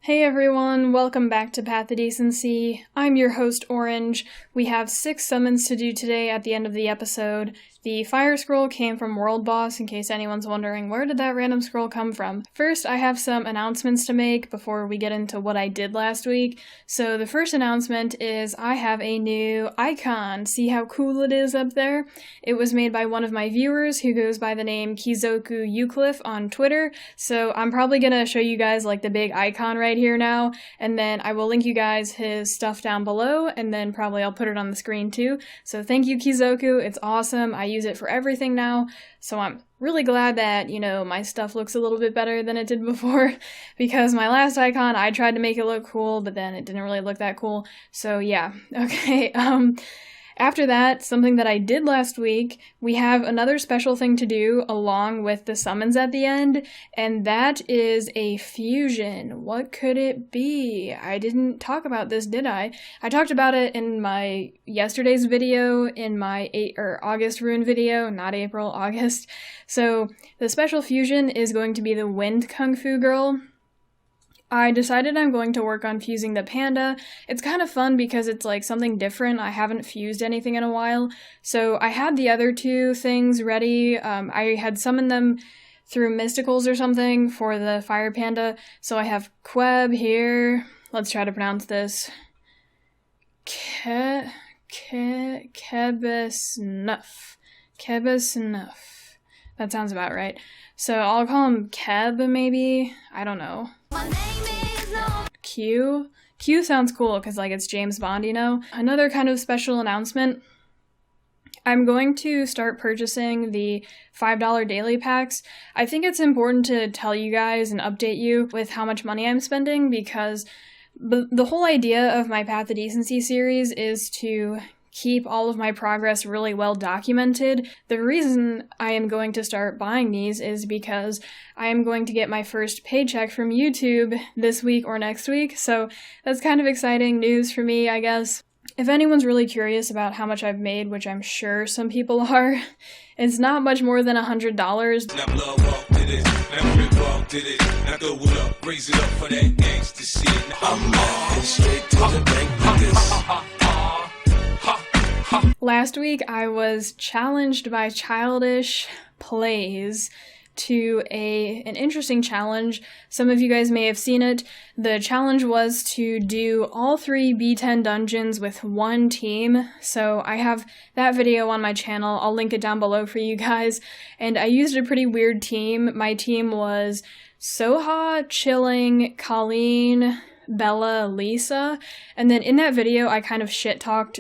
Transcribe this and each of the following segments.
Hey everyone, welcome back to Path to Decency. I'm your host, Orange. We have 6 summons to do today at the end of the episode. The fire scroll came from World Boss, in case anyone's wondering where did that random scroll come from. First, I have some announcements to make before we get into what I did last week. So the first announcement is I have a new icon. See how cool it is up there? It was made by one of my viewers who goes by the name Kizoku Eucliffe on Twitter. So I'm probably gonna show you guys like the big icon right here now, and then I will link you guys his stuff down below, and then probably I'll put it on the screen too. So thank you, Kizoku. It's awesome. I use it for everything now, so I'm really glad that, my stuff looks a little bit better than it did before, because my last icon, I tried to make it look cool, but then it didn't really look that cool. So yeah, okay, After that, something that I did last week, we have another special thing to do along with the summons at the end, and that is a fusion. What could it be? I didn't talk about this, did I? I talked about it in my yesterday's video, in my August rune video, not April, August. So the special fusion is going to be the Wind Kung Fu Girl. I decided I'm going to work on fusing the panda. It's kind of fun because it's like something different. I haven't fused anything in a while. So I had the other 2 things ready. I had summoned them through mysticals or something for the fire panda. So I have Queb here. Let's try to pronounce this. Kebesnuff. Kebesnuff. That sounds about right. So I'll call him Keb, maybe? I don't know. Q? Q sounds cool because, it's James Bond, Another kind of special announcement. I'm going to start purchasing the $5 daily packs. I think it's important to tell you guys and update you with how much money I'm spending, because the whole idea of my Path to Decency series is to keep all of my progress really well documented. The reason I am going to start buying these is because I am going to get my first paycheck from YouTube this week or next week, so that's kind of exciting news for me, I guess. If anyone's really curious about how much I've made, which I'm sure some people are, it's not much more than $100. Last week, I was challenged by Childish Plays to an interesting challenge. Some of you guys may have seen it. The challenge was to do all 3 B10 dungeons with one team. So I have that video on my channel. I'll link it down below for you guys. And I used a pretty weird team. My team was Soha, Chilling, Colleen, Bella, Lisa. And then in that video, I kind of shit-talked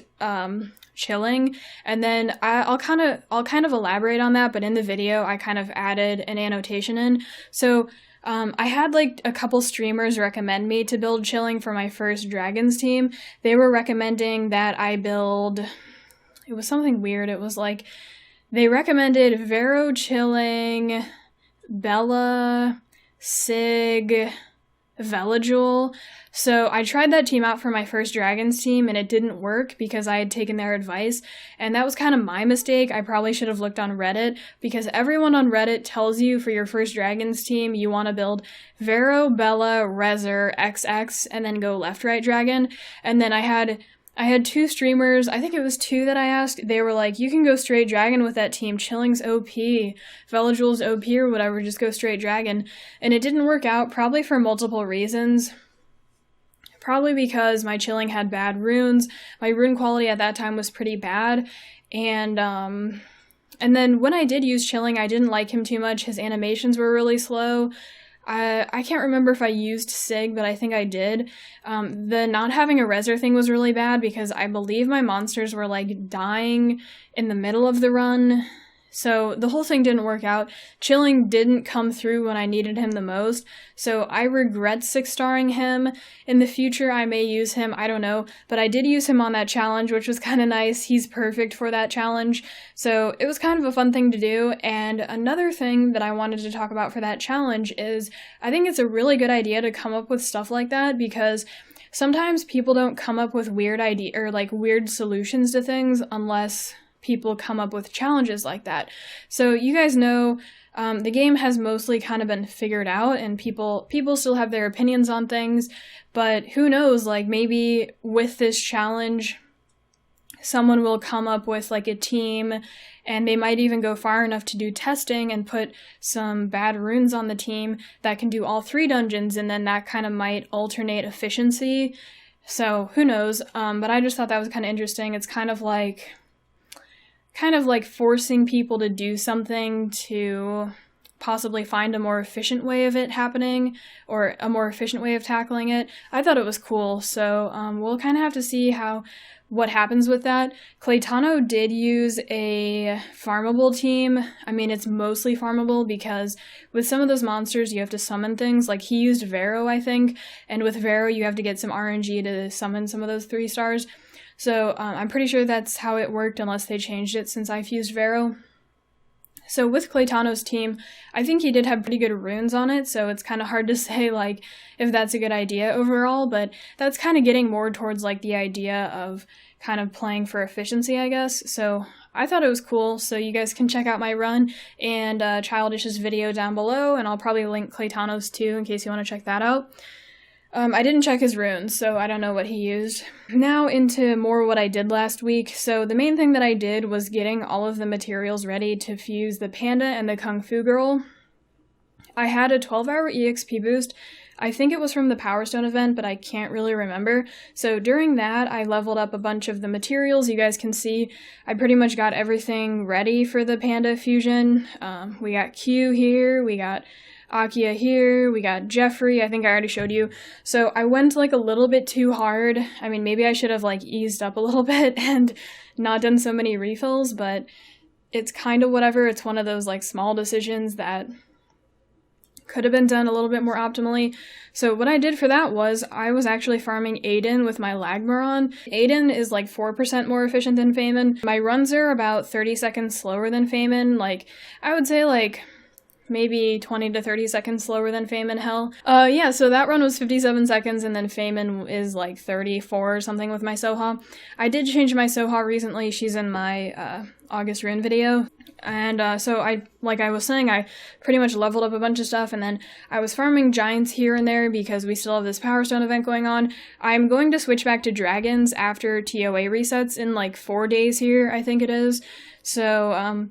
Chilling, and then I'll kind of elaborate on that, but in the video I kind of added an annotation in. So I had a couple streamers recommend me to build Chilling for my first Dragons team. They were recommending that I build, it was something weird, it was they recommended Vero, Chilling, Bella, Sig, Veligul. So I tried that team out for my first Dragons team, and it didn't work because I had taken their advice, and that was kind of my mistake. I probably should have looked on Reddit, because everyone on Reddit tells you for your first Dragons team you want to build Vero, Bella, Rezer, XX, and then go left, right dragon. And then I had 2 streamers, I think it was 2 that I asked, they were like, you can go straight dragon with that team, Chilling's OP, Veligul's OP or whatever, just go straight dragon. And it didn't work out, probably for multiple reasons. Probably because my Chilling had bad runes, my rune quality at that time was pretty bad, and then when I did use Chilling, I didn't like him too much. His animations were really slow. I can't remember if I used Sig, but I think I did. The not having a Rezer thing was really bad because I believe my monsters were dying in the middle of the run. So the whole thing didn't work out. Chilling didn't come through when I needed him the most, so I regret 6-starring him. In the future, I may use him, I don't know, but I did use him on that challenge, which was kind of nice. He's perfect for that challenge, so it was kind of a fun thing to do. And another thing that I wanted to talk about for that challenge is I think it's a really good idea to come up with stuff like that, because sometimes people don't come up with weird weird solutions to things unless people come up with challenges like that. So you guys know the game has mostly kind of been figured out, and people still have their opinions on things, but who knows, like maybe with this challenge someone will come up with like a team, and they might even go far enough to do testing and put some bad runes on the team that can do all 3 dungeons, and then that kind of might alternate efficiency. So who knows, but I just thought that was kind of interesting. It's kind of like forcing people to do something to possibly find a more efficient way of it happening, or a more efficient way of tackling it. I thought it was cool, so we'll kind of have to see what happens with that. Claytano did use a farmable team. I mean, it's mostly farmable because with some of those monsters you have to summon things. Like he used Vero, I think, and with Vero you have to get some RNG to summon some of those 3 stars. So I'm pretty sure that's how it worked, unless they changed it since I've used Vero. So with Claytano's team, I think he did have pretty good runes on it, so it's kind of hard to say like if that's a good idea overall, but that's kind of getting more towards like the idea of kind of playing for efficiency, I guess. So I thought it was cool, so you guys can check out my run and Childish's video down below, and I'll probably link Claytano's too in case you want to check that out. I didn't check his runes, so I don't know what he used. Now into more what I did last week. So the main thing that I did was getting all of the materials ready to fuse the panda and the Kung Fu girl. I had a 12-hour EXP boost. I think it was from the Power Stone event, but I can't really remember. So during that, I leveled up a bunch of the materials. You guys can see I pretty much got everything ready for the panda fusion. We got Q here, we got Akia here, we got Jeffrey, I think I already showed you. So I went like a little bit too hard. I mean, maybe I should have like eased up a little bit and not done so many refills, but it's kind of whatever. It's one of those like small decisions that could have been done a little bit more optimally. So what I did for that was I was actually farming Aiden with my Lagmaron. Aiden is like 4% more efficient than Feynman. My runs are about 30 seconds slower than Feynman. Like, I would say like maybe 20 to 30 seconds slower than Feynman, hell. Yeah, so that run was 57 seconds, and then Feynman is like 34 or something with my Soha. I did change my Soha recently. She's in my August rune video. And so like I was saying, I pretty much leveled up a bunch of stuff, and then I was farming giants here and there because we still have this Power Stone event going on. I'm going to switch back to dragons after TOA resets in like 4 days here, I think it is. So,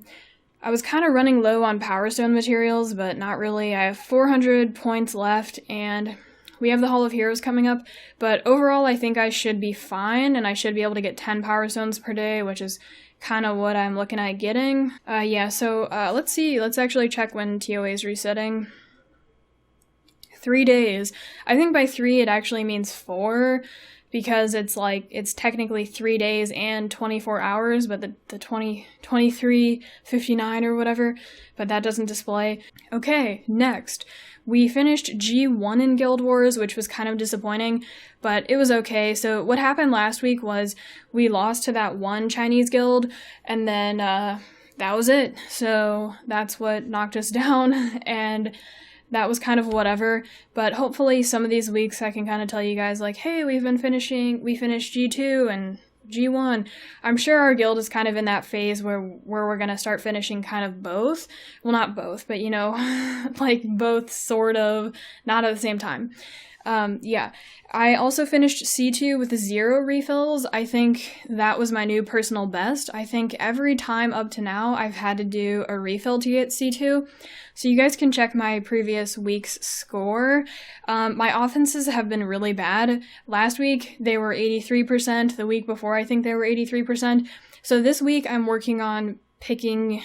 I was kind of running low on Power Stone materials, but not really. I have 400 points left, and we have the Hall of Heroes coming up, but overall I think I should be fine, and I should be able to get 10 Power Stones per day, which is kind of what I'm looking at getting. Yeah, so let's see. Let's actually check when TOA is resetting. 3 days. I think by 3 it actually means 4, because it's like, it's technically 3 days and 24 hours, but the 23:59 or whatever, but that doesn't display. Okay, next. We finished G1 in Guild Wars, which was kind of disappointing, but it was okay. So what happened last week was we lost to that one Chinese guild, and then that was it. So that's what knocked us down, and that was kind of whatever, but hopefully some of these weeks I can kind of tell you guys like, hey, we finished G2 and G1. I'm sure our guild is kind of in that phase where we're going to start finishing kind of both. Well, not both, but you know, like both sort of, not at the same time. Yeah, I also finished C2 with 0 refills. I think that was my new personal best. I think every time up to now I've had to do a refill to get C2. So you guys can check my previous week's score. My offenses have been really bad. Last week they were 83%. The week before I think they were 83%. So this week I'm working on picking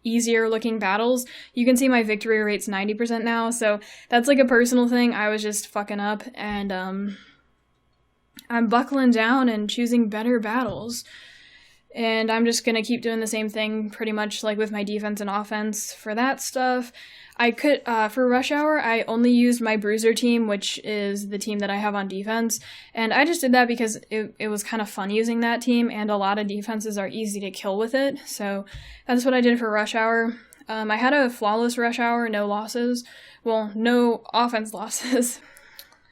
easier looking battles. You can see my victory rate's 90% now, so that's like a personal thing. I was just fucking up, and I'm buckling down and choosing better battles. And I'm just gonna keep doing the same thing pretty much like with my defense and offense for that stuff. I could, for Rush Hour, I only used my Bruiser team, which is the team that I have on defense, and I just did that because it was kind of fun using that team, and a lot of defenses are easy to kill with it, so that's what I did for Rush Hour. I had a flawless Rush Hour, no losses. Well, no offense losses.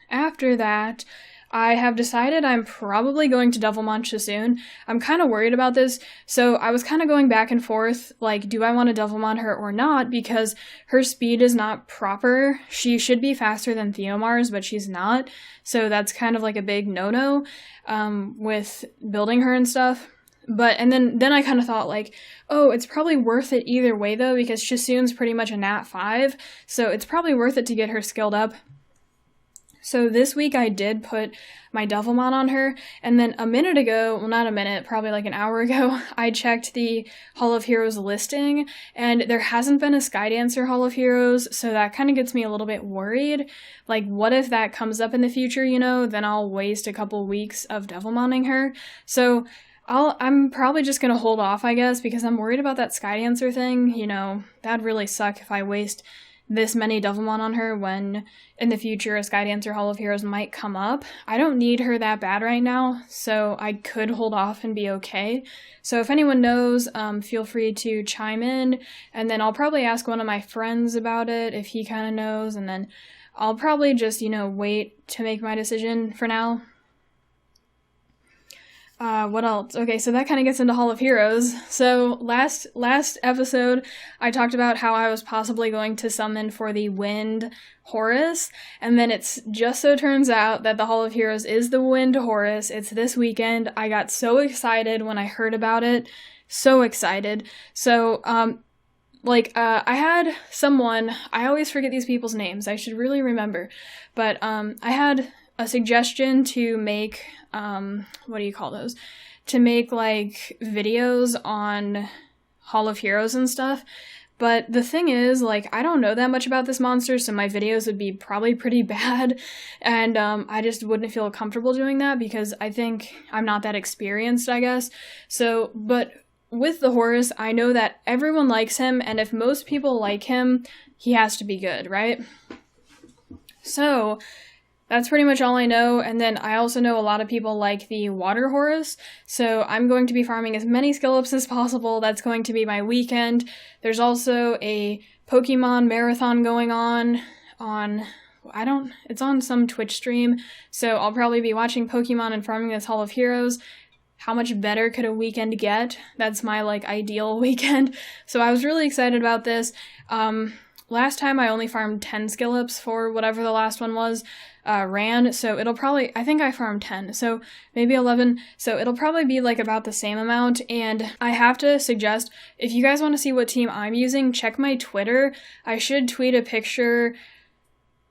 After that, I have decided I'm probably going to Devilmon soon. I'm kind of worried about this, so I was kind of going back and forth, like, do I want to Devilmon her or not, because her speed is not proper. She should be faster than Theomars, but she's not, so that's kind of like a big no-no with building her and stuff. But, and then I kind of thought, like, oh, it's probably worth it either way, though, because Shisoon's pretty much a Nat 5, so it's probably worth it to get her skilled up. So this week I did put my Devilmon on her, and then a minute ago, well, not a minute, probably like an hour ago, I checked the Hall of Heroes listing, and there hasn't been a Skydancer Hall of Heroes, so that kind of gets me a little bit worried. Like, what if that comes up in the future, you know? Then I'll waste a couple weeks of Devilmoning her. So I'm probably just gonna hold off, I guess, because I'm worried about that Skydancer thing. You know, that'd really suck if I waste this many Devilmon on her when in the future a Skydancer Hall of Heroes might come up. I don't need her that bad right now, so I could hold off and be okay. So if anyone knows, feel free to chime in, and then I'll probably ask one of my friends about it if he kind of knows, and then I'll probably just, you know, wait to make my decision for now. What else? Okay, so that kind of gets into Hall of Heroes. So last episode, I talked about how I was possibly going to summon for the Wind Horus, and then it's just so turns out that the Hall of Heroes is the Wind Horus. It's this weekend. I got so excited when I heard about it. So excited. So, I had someone, I always forget these people's names. I should really remember. But, I had a suggestion to make, what do you call those? To make, like, videos on Hall of Heroes and stuff. But the thing is, like, I don't know that much about this monster, so my videos would be probably pretty bad, and I just wouldn't feel comfortable doing that because I think I'm not that experienced, I guess. So, but with the Horus, I know that everyone likes him, and if most people like him, he has to be good, right? So that's pretty much all I know, and then I also know a lot of people like the Water Horus, so I'm going to be farming as many skill ups as possible. That's going to be my weekend. There's also a Pokemon marathon going on, it's on some Twitch stream, so I'll probably be watching Pokemon and farming this Hall of Heroes. How much better could a weekend get? That's my, like, ideal weekend, so I was really excited about this. Last time I only farmed 10 skill ups for whatever the last one was, so it'll probably, I think I farmed 10, so maybe 11, so it'll probably be like about the same amount, and I have to suggest, if you guys want to see what team I'm using, check my Twitter. I should tweet a picture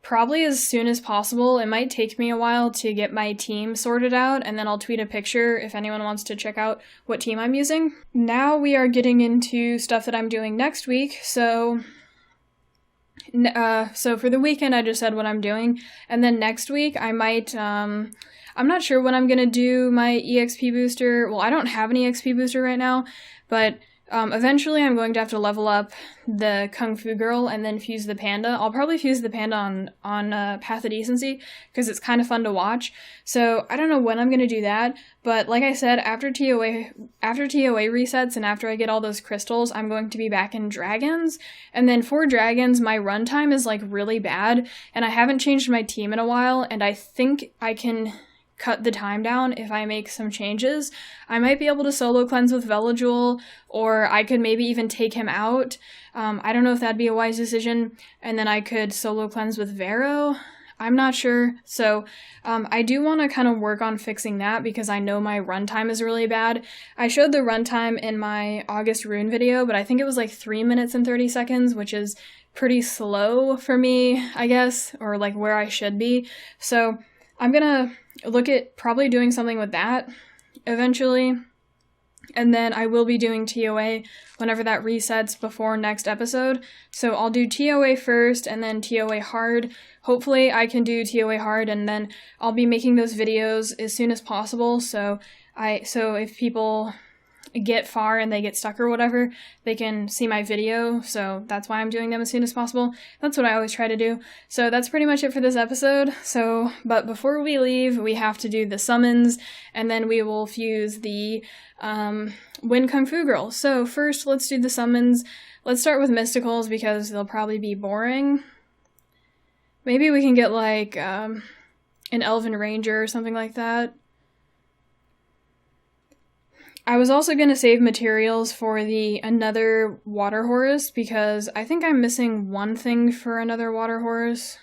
probably as soon as possible. It might take me a while to get my team sorted out, and then I'll tweet a picture if anyone wants to check out what team I'm using. Now we are getting into stuff that I'm doing next week, so for the weekend, I just said what I'm doing, and then next week, I might, I'm not sure when I'm gonna do my EXP booster. Well, I don't have an EXP booster right now, but eventually I'm going to have to level up the Kung Fu Girl and then fuse the Panda. I'll probably fuse the Panda on Path of Decency, because it's kind of fun to watch. So I don't know when I'm going to do that, but like I said, after TOA resets and after I get all those crystals, I'm going to be back in Dragons. And then for Dragons, my runtime is like really bad, and I haven't changed my team in a while, and I think I can cut the time down if I make some changes. I might be able to solo cleanse with Velajewel, or I could maybe even take him out. I don't know if that'd be a wise decision, and then I could solo cleanse with Vero. I'm not sure, so I do want to kind of work on fixing that because I know my runtime is really bad. I showed the runtime in my August rune video, but I think it was like 3 minutes and 30 seconds, which is pretty slow for me, I guess, or like where I should be. So I'm gonna look at probably doing something with that eventually, and then I will be doing TOA whenever that resets before next episode. So I'll do TOA first and then TOA hard. Hopefully I can do TOA hard, and then I'll be making those videos as soon as possible, so if people get far and they get stuck or whatever, they can see my video, so that's why I'm doing them as soon as possible. That's what I always try to do. So that's pretty much it for this episode. But before we leave, we have to do the summons, and then we will fuse the Wind Kung Fu Girl. So first, let's do the summons. Let's start with Mysticals, because they'll probably be boring. Maybe we can get like, an elven ranger or something like that. I was also going to save materials for another water horus because I think I'm missing one thing for another water horus.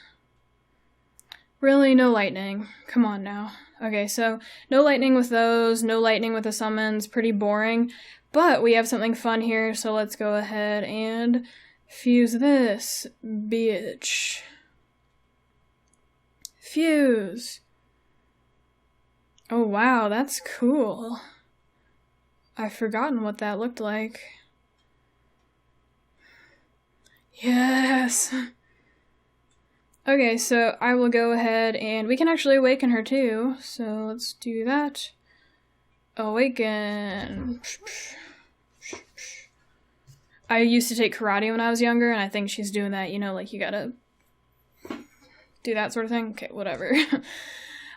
Really, no lightning. Come on now. Okay, so no lightning with those, no lightning with the summons, pretty boring. But we have something fun here, so let's go ahead and fuse this bitch. Fuse. Oh wow, that's cool. I've forgotten what that looked like. Yes! Okay, so I will go ahead and we can actually awaken her too. So let's do that. Awaken. I used to take karate when I was younger, and I think she's doing that, you know, like you gotta do that sort of thing. Okay, whatever.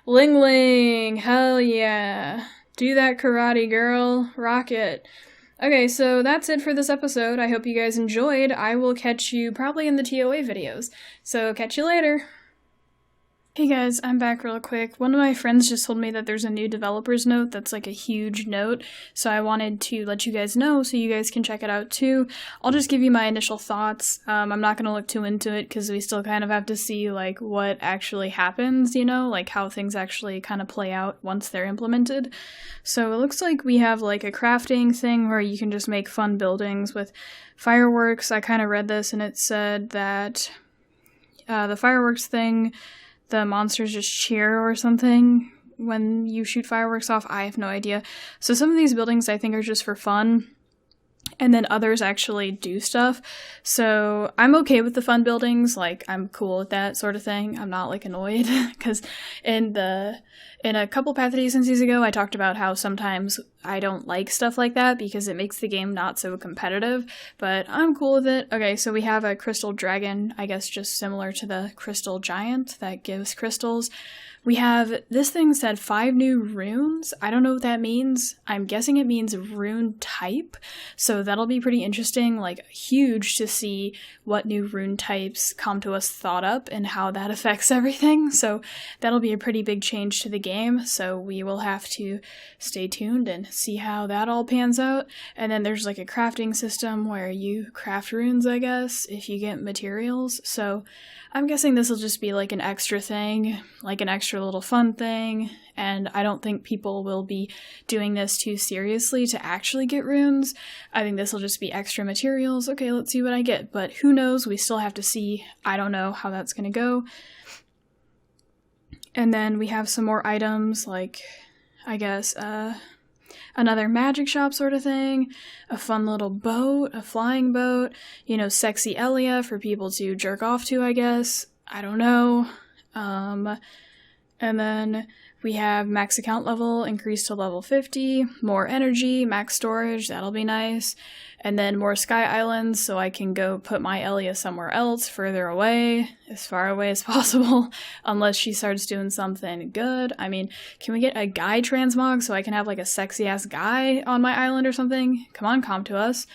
Ling Ling! Hell yeah! Do that karate, girl. Rock it. Okay, so that's it for this episode. I hope you guys enjoyed. I will catch you probably in the TOA videos. So catch you later. Hey guys, I'm back real quick. One of my friends just told me that there's a new developer's note that's like a huge note, so I wanted to let you guys know so you guys can check it out too. I'll just give you my initial thoughts. I'm not going to look too into it because we still kind of have to see like what actually happens, you know, like how things actually kind of play out once they're implemented. So it looks like we have like a crafting thing where you can just make fun buildings with fireworks. I kind of read this and it said that the fireworks thing, the monsters just cheer or something when you shoot fireworks off. I have no idea. So some of these buildings I think are just for fun, and then others actually do stuff. So I'm okay with the fun buildings, like I'm cool with that sort of thing. I'm not like annoyed because in a couple Path of Decencies ago I talked about how sometimes I don't like stuff like that because it makes the game not so competitive, but I'm cool with it. Okay, so we have a crystal dragon, I guess just similar to the crystal giant that gives crystals. We have, this thing said 5 new runes. I don't know what that means. I'm guessing it means rune type. So that'll be pretty interesting, like huge to see what new rune types come to us thought up and how that affects everything. So that'll be a pretty big change to the game. So we will have to stay tuned and see how that all pans out. And then there's like a crafting system where you craft runes, I guess, if you get materials. So I'm guessing this will just be like an extra thing, like an extra little fun thing, and I don't think people will be doing this too seriously to actually get runes. I think this will just be extra materials. Okay, let's see what I get, but who knows? We still have to see. I don't know how that's gonna go. And then we have some more items, like, I guess, another magic shop sort of thing, a fun little boat, a flying boat, you know, sexy Elia for people to jerk off to, I guess. I don't know. And then we have max account level increased to level 50, more energy, max storage, that'll be nice, and then more sky islands so I can go put my Elia somewhere else, further away, as far away as possible, unless she starts doing something good. I mean, can we get a guy transmog so I can have like a sexy ass guy on my island or something? Come on, come to us.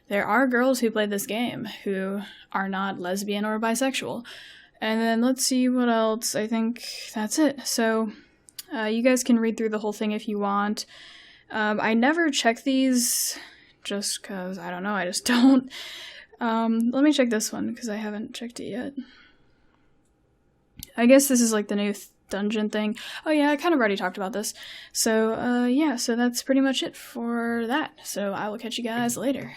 There are girls who play this game who are not lesbian or bisexual. And then let's see what else. I think that's it. So you guys can read through the whole thing if you want. I never check these just because, I don't know, I just don't. Let me check this one because I haven't checked it yet. I guess this is like the new dungeon thing. Oh yeah, I kind of already talked about this. So yeah, so that's pretty much it for that. So I will catch you guys later.